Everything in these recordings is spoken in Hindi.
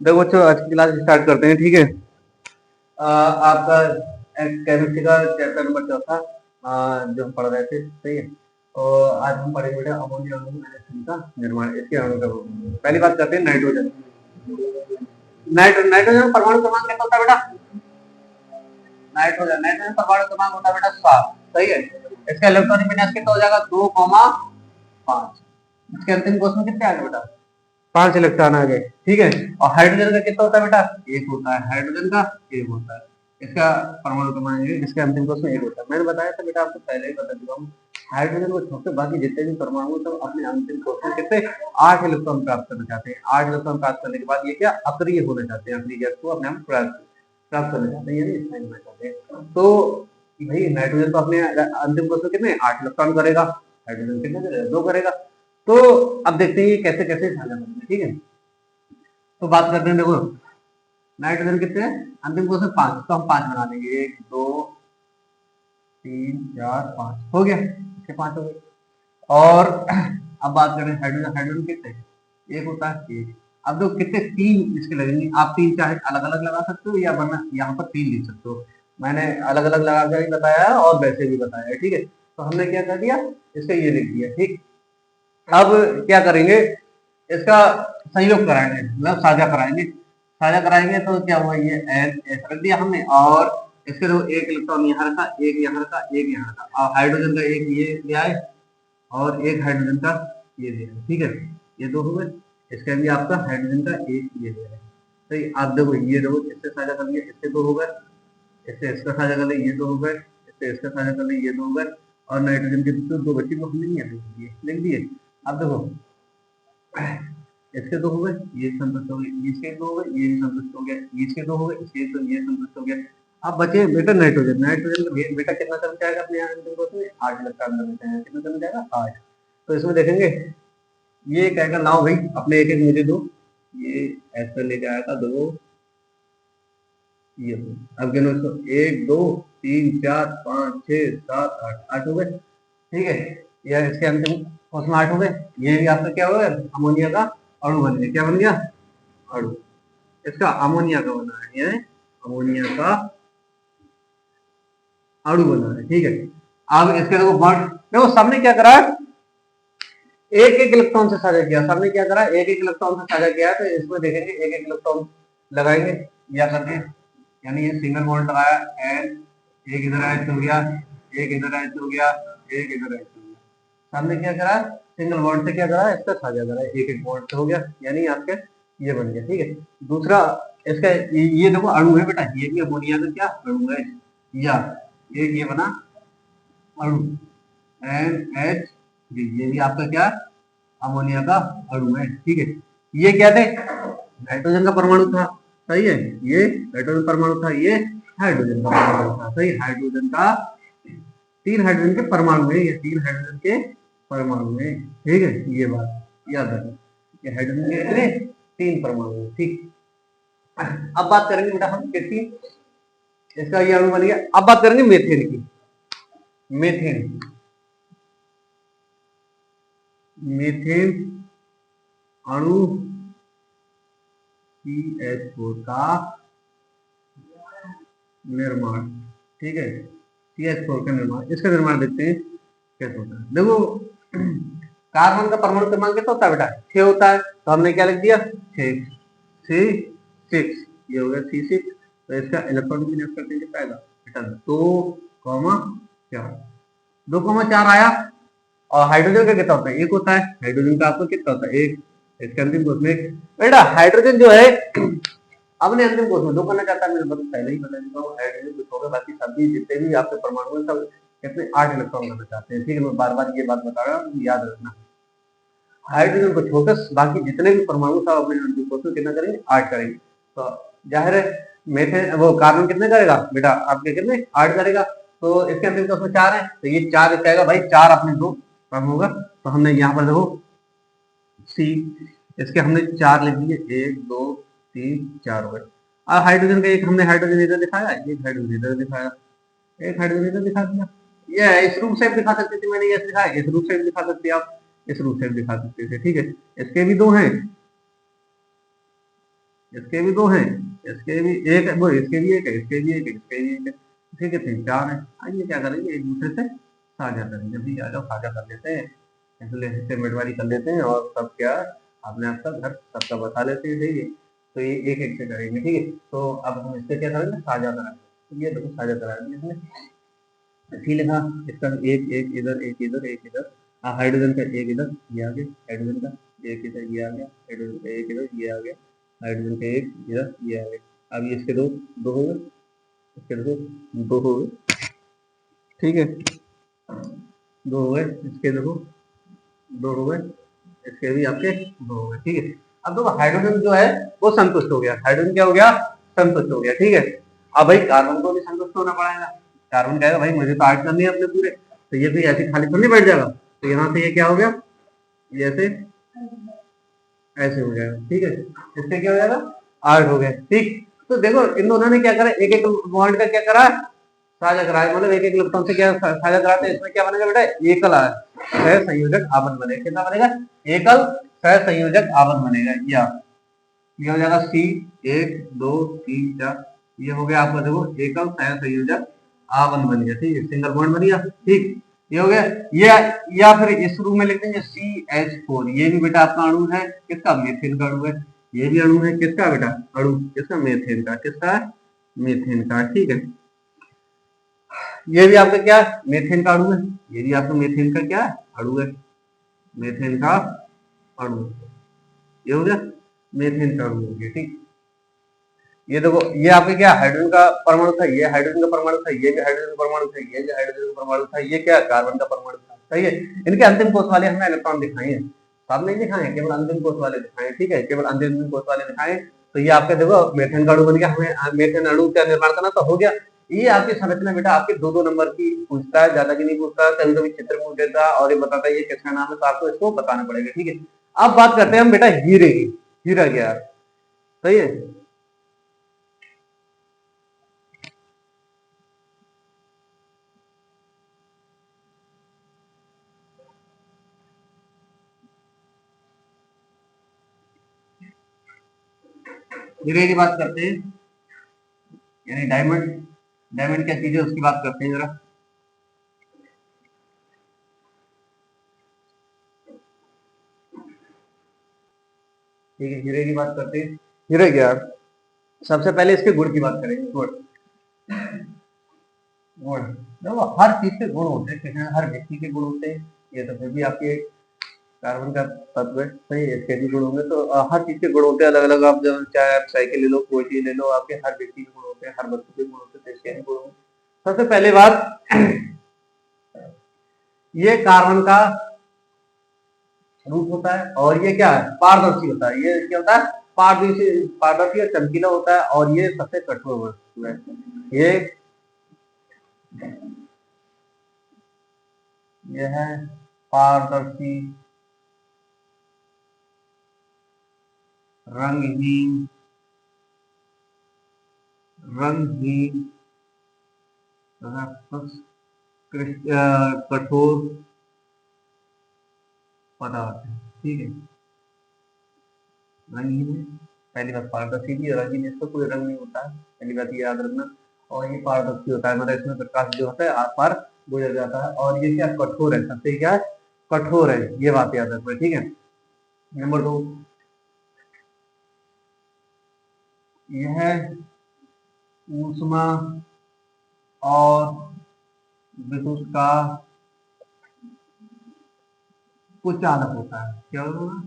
देखो बच्चों, आज की क्लास स्टार्ट करते हैं, ठीक है। आपका केमिस्ट्री का चैप्टर नंबर चौथा जो हम पढ़ रहे थे, सही है। और आज हम पढ़ेंगे बेटा अमोनिया अणु NH3 का निर्माण, इसके अणु का। पहली बात करते हैं नाइट्रोजन। नाइट्रोजन परमाणु क्रमांक कितना होता है बेटा? नाइट्रोजन नाइट्रोजन परमाणु क्रमांक होता है बेटा 7, सही है। इसका इलेक्ट्रॉनिक विन्यास कितना हो जाएगा? 2,5। इसके अंतिम क्वेश्चन कितने आ गए बेटा? 5 इलेक्ट्रॉन आ गए, ठीक है। और हाइड्रोजन का कितना होता है बेटा? 1 होता है। हाइड्रोजन का 1 होता है। इसका परमाणु क्रमांक, इसके अंतिम क्वेश्चन 1 होता है। मैंने बताया था बेटा, आपको पहले ही बता चुका हूँ। हाइड्रोजन को छोड़ के बाकी जितने भी परमाणु सब अपने अंतिम क्वेश्चन कितने 8 इलेक्ट्रॉन प्राप्त करना चाहते हैं। 8 इलेक्ट्रॉन प्राप्त करने के बाद ये क्या अक्रिय होना चाहते हैं, अपनी गैस को अपने आप प्राप्त करना चाहते हैं, यानी स्थायी होना चाहते हैं। तो भाई नाइट्रोजन तो अपने अंतिम क्वेश्चन कितने 8 इलेक्ट्रॉन करेगा, हाइड्रोजन कितने करेगा? 2 करेगा। तो अब देखते हैं ये कैसे कैसे साझा करेंगे, ठीक है। तो बात करते हैं, देखो नाइट्रोजन कितने हैं अंतिम क्वेश्चन 5, तो हम 5 बना देंगे। 1 2 3 4 5 हो गया, इसके 5 हो गए। और अब बात करें हाइड्रोजन। हाइड्रोजन कितने? 1 होता है 1। अब देखो कितने 3 इसके लगेंगे। आप 3 चाहे अलग अलग लगा सकते हो या वरना यहाँ पर 3 लिख सकते हो। मैंने अलग अलग लगा कर ही बताया है और वैसे भी बताया है, ठीक है। तो हमने क्या कर दिया, इसका ये लिख दिया, ठीक। अब क्या करेंगे, इसका संयोग कराएंगे, मतलब साझा कराएंगे। साझा कराएंगे तो क्या हुआ, ये एस रख दिया हमने। और इसके दो एक इलेक्ट्रॉन यहाँ रखा, एक यहाँ रखा, एक यहाँ रखा। और हाइड्रोजन का एक ये ले आए और एक हाइड्रोजन का ये ले आए, ठीक है। ये दो हो गए। इसका भी आपका हाइड्रोजन का एक ये ले आए, सही। आप देखो ये देखो, इससे साझा कर लिया, इससे दो हो गए। इससे इसका साझा कर लिया, ये दो हो गए। इससे इसका साझा कर लिया, ये दो हो गए। और नाइट्रोजन के दो बच्चे को हमने नहीं लिख दिए। अब देखो इसके दो हो गए, ये संतुष्ट हो गए। इसके दो हो गए, ये भी संतुष्ट हो गया। इसके दो हो गए, इसके तो ये संतुष्ट हो गया। अब बचे बेटा नाइट्रोजन। नाइट्रोजन का बेटा कितना करना चाहेगा अपने यहाँ अंतिम क्वेश्चन में? 8 इलेक्ट्रॉन करना चाहेगा। कितना करना चाहेगा? 8। तो इसमें देखेंगे ये कहेगा लाओ भाई अपने एक एक मुझे दो। ये ऐसा लेके आएगा दो, ये दो। अब गिनो इसको, 1 2 3 4 5 6 7 8, 8 हो गए, ठीक है। यह इसके अंतिम क्वेश्चन 8 हो गए। ये भी आपका क्या होगा, अमोनिया का अणु बन गया। क्या बन गया? अणु। इसका अमोनिया का बना है, ये अमोनिया का अणु बना है, ठीक है। अब इसके देखो बॉन्ड, देखो सबने क्या करा, एक एक इलेक्ट्रॉन से साझा किया। सबने क्या करा, एक एक इलेक्ट्रॉन से साझा किया। तो इसमें देखेंगे एक एक इलेक्ट्रॉन लगाएंगे या करके, यानी ये सिंगल बॉन्ड लगाया एन, एक इधर एच हो गया, एक इधर एच हो गया, एक इधर एच हो गया। हमने क्या करा, सिंगल बॉन्ड से क्या करा, इसका साझा करा, एक एक बॉन्ड से हो गया, यानी आपके ये बन गया, ठीक है। दूसरा इसका ये देखो अणु है बेटा, ये भी अमोनिया का क्या अणु है, या ये बना अणु NH, ये भी आपका क्या अमोनिया का अणु है, ठीक है। ये क्या थे, नाइट्रोजन का परमाणु था, सही है। ये नाइट्रोजन परमाणु था, ये हाइड्रोजन का परमाणु था, सही। हाइड्रोजन का 3 हाइड्रोजन के परमाणु है, ये 3 हाइड्रोजन के परमाणु है, ठीक है। ये बात याद रखना, ये हाइड्रोजन के कितने 3 परमाणु है, ठीक। अब बात करेंगे बेटा हम किसकी, इसका ये अणु बन गया। अब बात करेंगे मेथेन की। मेथेन, मेथेन अणु CH4 का निर्माण, ठीक है। CH4 का निर्माण, इसका निर्माण देखते हैं कैसे होता है। देखो कार्बन का परमाणु क्रमांक कितना होता है बेटा? 6 होता है। तो हमने क्या लिख दिया 6, C6, ये हो गया C6। तो इसका इलेक्ट्रॉनिक विन्यास करते हैं कितना आएगा बेटा? 2,4, 2,4 आया। और हाइड्रोजन का कितना होता है? 1 होता है। हाइड्रोजन का आपको कितना होता है? 1। इसके अंतिम क्वेश्चन में बेटा हाइड्रोजन जो है, अपने अंतिम क्वेश्चन दो करना चाहता है, मैंने पहले ही बता चुका हूँ। हाइड्रोजन को छोड़कर बाकी सभी जितने भी आपके परमाणु हैं सब कितने 8 इलेक्ट्रॉन करना चाहते हैं, ठीक है। मैं बार बार ये बात बता रहा हूँ, याद रखना। हाइड्रोजन को छोड़कर बाकी जितने भी परमाणु सब अपने अंतिम क्वेश्चन कितना करेंगे? 8 करेंगे। तो जाहिर है मेथेन वो कार्बन कितने करेगा बेटा? आपके कितने 8 करेगा। तो इसके अंतिम क्वेश्चन 4 है, तो ये 4 कहेगा भाई 4 अपने दो कम होगा। तो हमने यहाँ पर देखो सी, इसके हमने 4 लिख दिए, 1 2 3 4 हो गए। अब हाइड्रोजन का एक हमने हाइड्रोजन इधर दिखाया, एक हाइड्रोजन इधर दिखाया, एक हाइड्रोजन इधर दिखा दिया। ये इस रूप से दिखा सकते थे, मैंने ये दिखाया, इस रूप से दिखा सकते आप, इस रूप से दिखा सकते थे, ठीक है। इसके भी दो हैं, इसके भी दो हैं, इसके भी एक है, वो इसके भी एक है, इसके भी एक है, इसके भी एक है, इसके कितने चार है। आइए क्या करेंगे, एक दूसरे से साझा करेंगे, जल्दी आ जाओ साझा कर लेते हैं, इसलिए हिस्से बंटवारी कर लेते हैं और सब क्या अपने आप का घर सबका बता लेते हैं, ठीक है। तो ये एक एक से करेंगे, ठीक है। तो अब हम इससे क्या करेंगे, साझा कराएंगे, तो ये देखो साझा करा दिया इसमें, इसी लिखा, इसका एक एक इधर, एक इधर, एक इधर, हाइड्रोजन का एक इधर, ये आ गया, हाइड्रोजन का एक इधर, ये आ गया, हाइड्रोजन का एक इधर, ये आ गया, हाइड्रोजन का एक इधर, ये आ गया। अब ये इसके दो, दो हो गए, इसके दो, दो हो गए, ठीक है, दो हो गए, इसके देखो दो हो गए, इसके भी आपके दो हो गए, ठीक है। अब देखो हाइड्रोजन जो है वो संतुष्ट हो गया, हाइड्रोजन क्या हो गया, संतुष्ट हो गया, ठीक है। अब भाई कार्बन को भी संतुष्ट होना पड़ेगा, कार्बन कहेगा भाई मुझे तो 8 करनी है अपने पूरे, तो ये भी ऐसे खाली थोड़ी बैठ जाएगा, तो यहाँ से ये क्या हो गया, ये ऐसे ऐसे हो जाएगा, ठीक है, इससे क्या हो जाएगा, 8 हो गया, ठीक। तो देखो इन दोनों ने क्या करा, एक एक बॉन्ड का क्या करा, साझा कराया, मतलब एक एक इलेक्ट्रॉन से क्या साझा कराते हैं, इसमें क्या बनेगा बेटा, एकल सहसंयोजक आवरण बनेगा, कितना बनेगा, एकल सहसंयोजक आवरण बनेगा, या ये हो जाएगा सी, एक दो तीन चार, ये हो गया आपका देखो एकल सहसंयोजक आवरण बन गया, ठीक है, सिंगल बॉन्ड बन गया, ठीक, ये हो गया। ये या फिर इस रूप में लिख देंगे CH4, ये भी बेटा आपका अणु है, किसका, मीथेन का अणु है, ये भी अणु है, किसका बेटा, अणु किसका, मीथेन का, किसका, मीथेन का, ठीक है। ये भी आपका क्या, मीथेन का अणु है, ये भी आपका मीथेन का क्या अणु है, मीथेन का अणु, ये हो गया मीथेन का अणु हो गया, ठीक। ये देखो ये आपके क्या हाइड्रोजन का परमाणु था, ये हाइड्रोजन का परमाणु था, ये भी हाइड्रोजन का परमाणु था, ये भी हाइड्रोजन का परमाणु था, ये क्या कार्बन का परमाणु था, सही है। इनके अंतिम कोष वाले हमने इलेक्ट्रॉन दिखाए हैं, सब नहीं दिखाए, केवल अंतिम कोष वाले दिखाए, ठीक है, केवल अंतिम कोष वाले दिखाए। तो ये आपके देखो मीथेन का अणु बन गया, हमें मीथेन अणु का निर्माण करना तो हो गया। ये आपकी संरचना बेटा आपके दो दो नंबर की पूछता है, ज्यादा की नहीं पूछता, कभी कभी चित्र पूछ देता है और ये बताता है ये किसका नाम है, तो आपको इसको बताना पड़ेगा, ठीक है। अब बात करते हैं हम बेटा हीरे की, हीरा क्या, सही है। हीरे की बात करते हैं, यानी डायमंड, डायमंड क्या चीज है उसकी बात करते हैं जरा। ठीक है, हीरे की बात करते हैं, हीरे क्या, सबसे पहले इसके गुण की बात करेंगे, गुण, गुण देखो हर चीज के गुण होते हैं, किसी हर व्यक्ति के गुण होते हैं, ये तो फिर भी आपके कार्बन का तत्व है, सही है, इसके भी गुण होंगे, तो हर चीज के गुण होते हैं अलग अलग, आप जब चाहे आप साइकिल ले लो, कोई चीज ले लो, आपके हर व्यक्ति के गुण होते हैं, हर वस्तु के गुण होते हैं, तो इसके भी गुण होंगे। सबसे पहले बात, ये कार्बन का रूप होता है, और ये क्या है, पारदर्शी होता है, ये क्या होता है, पारदर्शी, पारदर्शी और चमकीला होता है, और ये सबसे कठोर वस्तु है, ये है पारदर्शी, रंगहीन, रंगहीन तथा कठोर पदार्थ है, ठीक है, रंगहीन है, पहली बात पारदर्शी भी, रंगीन इसका कोई रंग नहीं होता है, पहली बात ये याद रखना, और ये पारदर्शी होता है, मतलब इसमें प्रकाश जो होता है आर पार गुजर जाता है, और ये क्या कठोर है, सबसे क्या है, कठोर है, ये बात याद रखना, ठीक है। नंबर दो, यह ऊष्मा और विद्युत का कुचालक होता है, क्या होगा,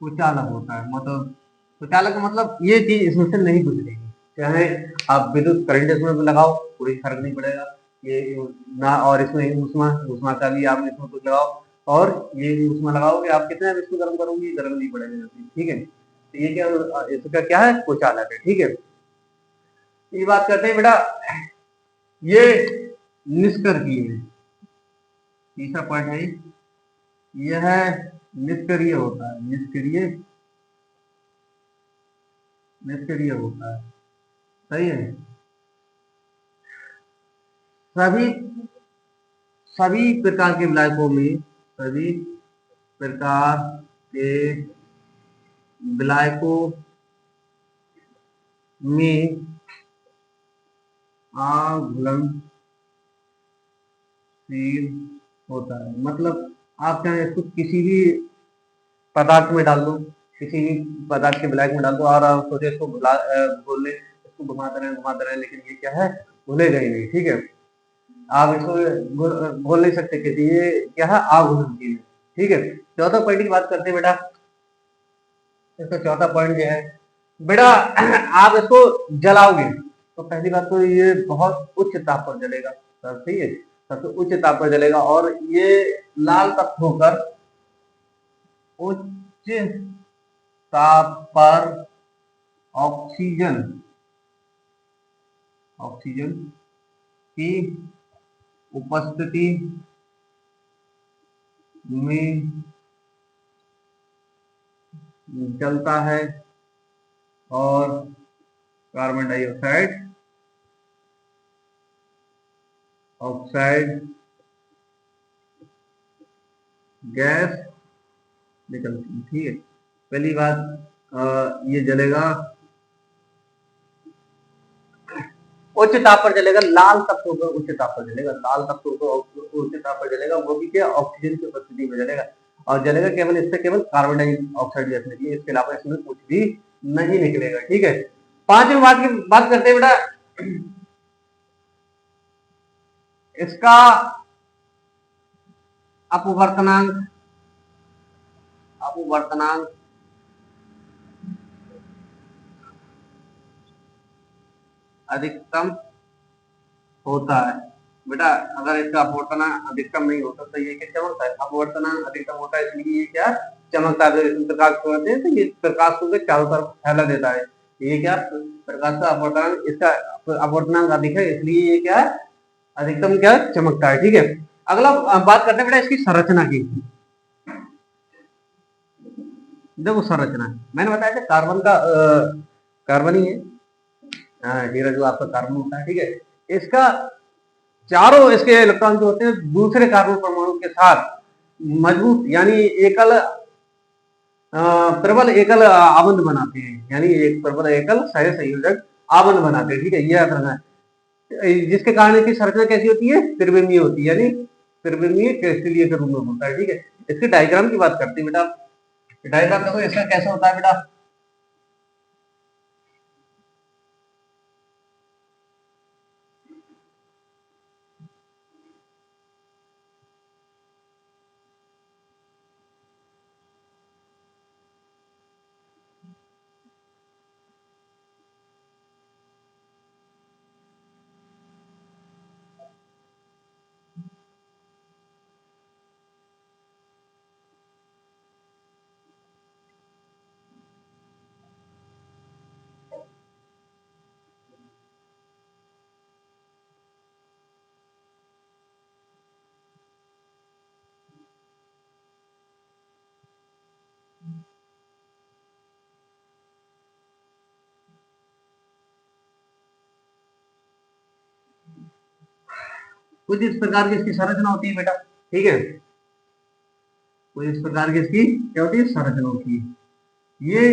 कुचालक होता है, मतलब कुचालक मतलब ये चीज इसमें से नहीं गुजरेगी, चाहे आप विद्युत करंट इसमें लगाओ कोई फर्क नहीं पड़ेगा, ये ना, और इसमें ऊष्मा, ऊष्मा का भी आप इसमें कुछ लगाओ, और ये ऊष्मा लगाओगे आप कितने आप इसको गर्म करोगे, गर्म नहीं पड़ेगा, ठीक है। तो ये क्या, इसका क्या है, कुचालक है, ठीक है। ये बात करते हैं बेटा, ये निष्क्रिय है, तीसरा पॉइंट है, यह निष्क्रिय होता है, निष्क्रिय, निष्क्रिय होता है, सही है। सभी सभी प्रकार के विलायकों में, सभी प्रकार के विलायकों में आघुलनशील होता है। मतलब आप चाहे इसको किसी भी पदार्थ में डाल दो, किसी भी पदार्थ के विलायक में डाल दो और आप सोचे इसको घोल ले, इसको घुमाते रहे, लेकिन ये क्या है, घुलेगा ही नहीं। ठीक है, आप इसको घोल नहीं सकते किसी, ये क्या है, आघुलनशील है। ठीक है, चौथा पॉइंट की बात करते हैं बेटा। इसका चौथा पॉइंट ये है बेटा, आप इसको जलाओगे तो पहली बात तो ये बहुत उच्च ताप पर जलेगा, सही है, सबसे उच्च ताप पर जलेगा और ये लाल तक होकर उच्च ताप पर ऑक्सीजन ऑक्सीजन की उपस्थिति में जलता है और कार्बन डाइऑक्साइड गैस निकलती है। ठीक है, पहली बात ये जलेगा उच्च ताप पर जलेगा, लाल तत्व पर उच्च ताप पर जलेगा, लाल तत्व पर उच्च ताप पर जलेगा, वो भी क्या, ऑक्सीजन की उपस्थिति में जलेगा और जलेगा केवल इससे केवल कार्बन डाइऑक्साइड गैस निकलेगी, इसके अलावा इसमें कुछ भी नहीं निकलेगा। ठीक है, पांचवी बात की बात करते हैं बेटा, इसका अपवर्तनांक अधिकतम होता है। बेटा अगर इसका अपवर्तनांक अधिकतम नहीं होता तो ये क्या चमकता है, अपवर्तनांक अधिकतम होता है इसलिए ये क्या चमकता है। प्रकाश छोड़ते हैं तो ये प्रकाश को चारों तरफ फैला देता है, ये क्या प्रकाश का अपवर्तनांक, इसका अपवर्तनांक अधिक है इसलिए ये क्या अधिकतम क्या चमकता है। ठीक है, अगला बात करते हैं बेटा इसकी संरचना की। देखो संरचना मैंने बताया था कार्बन ही है, नीरज जो आपका कार्बन होता है। ठीक है, इसका चारों इसके इलेक्ट्रॉन जो होते हैं दूसरे कार्बन परमाणु के साथ मजबूत यानी एकल प्रबल एकल आबंध बनाते हैं, यानी एक प्रबल एकल सहसंयोजक आबंध बनाते हैं। ठीक है, ये याद रखना है, जिसके कारण इसकी संरचना कैसी होती है, त्रिविमीय होती है, यानी त्रिविमीय क्रिस्टलीय के रूप में होता है। ठीक है, इसके डायग्राम की बात करते हैं बेटा, डायग्राम देखो इसका कैसा होता है बेटा, कुछ इस प्रकार की इसकी संरचना होती है बेटा। ठीक है, कुछ इस प्रकार की इसकी क्या होती है, संरचना होती है। ये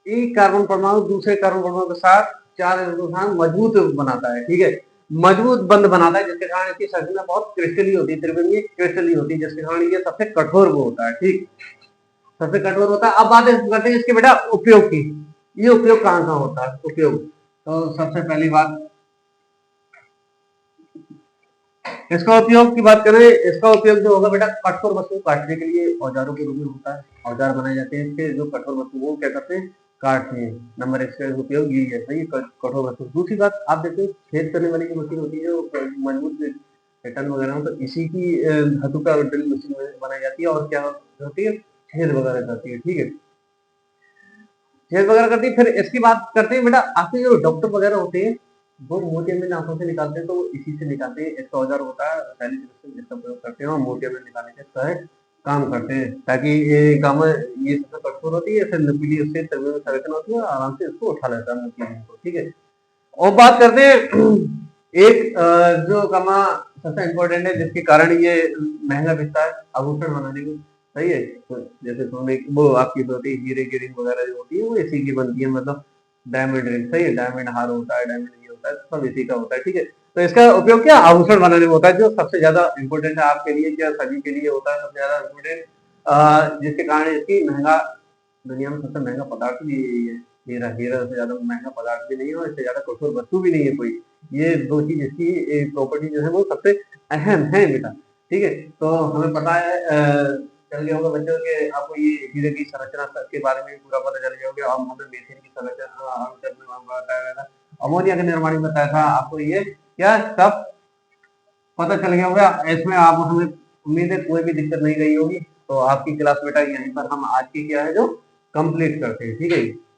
एक कार्बन परमाणु दूसरे कार्बन परमाणु के साथ चार इलेक्ट्रॉन मजबूत बनाता है। ठीक है, मजबूत बंध बनाता है, जिसके कारण इसकी संरचना बहुत क्रिस्टलीय होती है, त्रिविमीय क्रिस्टलीय होती है, जिसके कारण ये सबसे कठोर वो होता है। ठीक, सबसे कठोर होता है। अब बात करते हैं इसके बेटा उपयोग की, ये उपयोग कहाँ कहाँ होता है, उपयोग तो सबसे पहली बात इसका उपयोग की बात करें, इसका उपयोग जो होगा बेटा कठोर वस्तु काटने के लिए औजारों के रूप में होता है, औजार बनाए जाते हैं इसके, जो कठोर वस्तु वो क्या करते हैं, काटते हैं। नंबर एक का उपयोग यही है, सही कठोर वस्तु। दूसरी बात आप देखते हैं छेद करने वाली जो मशीन होती है, जो मजबूत पैटर्न वगैरह हो, तो इसी की धातु का ड्रिल मशीन बनाई जाती है और क्या होती है, छेद वगैरह करती है। ठीक है, छेद वगैरह करती है। फिर इसकी बात करते हैं बेटा, आपके जो डॉक्टर वगैरह होते हैं वो मोतियम आंखों से निकालते हैं, तो वो इसी से निकालते हैं। इसका औजार होता है रासायनिक रूप से जिसका प्रयोग करते हैं और मोतियम निकालने के सहायक काम करते हैं, ताकि ये काम ये सबसे कठोर होती है, फिर नुकीली उससे संरचना होती है, आराम से इसको उठा लेता है मोतियम को। ठीक है, और बात करते हैं एक जो कामा सबसे इम्पोर्टेंट है जिसके कारण ये महंगा बिकता है, आभूषण बनाने को, सही है। तो जैसे सोने वो आपकी होती है हीरे की रिंग वगैरह जो होती है वो इसी की बनती है, मतलब डायमंड रिंग, सही है, डायमंड हार होता है, डायमंड ये होता है, सब इसी का होता है, ठीक है। तो इसका उपयोग क्या आभूषण बनाने में होता है, जो सबसे ज्यादा इंपॉर्टेंट है आपके लिए, क्या सभी के लिए होता है सबसे ज्यादा इम्पोर्टेंट, जिसके कारण इसकी महंगा, दुनिया में सबसे महंगा पदार्थ भी यही है। हीरा, हीरा से ज्यादा महंगा पदार्थ भी नहीं है और इससे ज्यादा कठोर वस्तु भी नहीं है कोई। ये दो चीज इसकी प्रॉपर्टी जो है वो सबसे अहम है बेटा, ठीक है। तो हमें पता है चल गया होगा बच्चों के, आपको ये हीरे की संरचना के बारे में भी पूरा पता चल गया होगा। अब हमें मीथेन की संरचना बताया था, अमोनिया के निर्माण में बताया था आपको, ये क्या सब पता चल गया होगा। इसमें आप हमें उम्मीद है कोई भी दिक्कत नहीं रही होगी। तो आपकी क्लास बेटा यहीं पर हम आज की क्या है जो कंप्लीट करते हैं, ठीक है।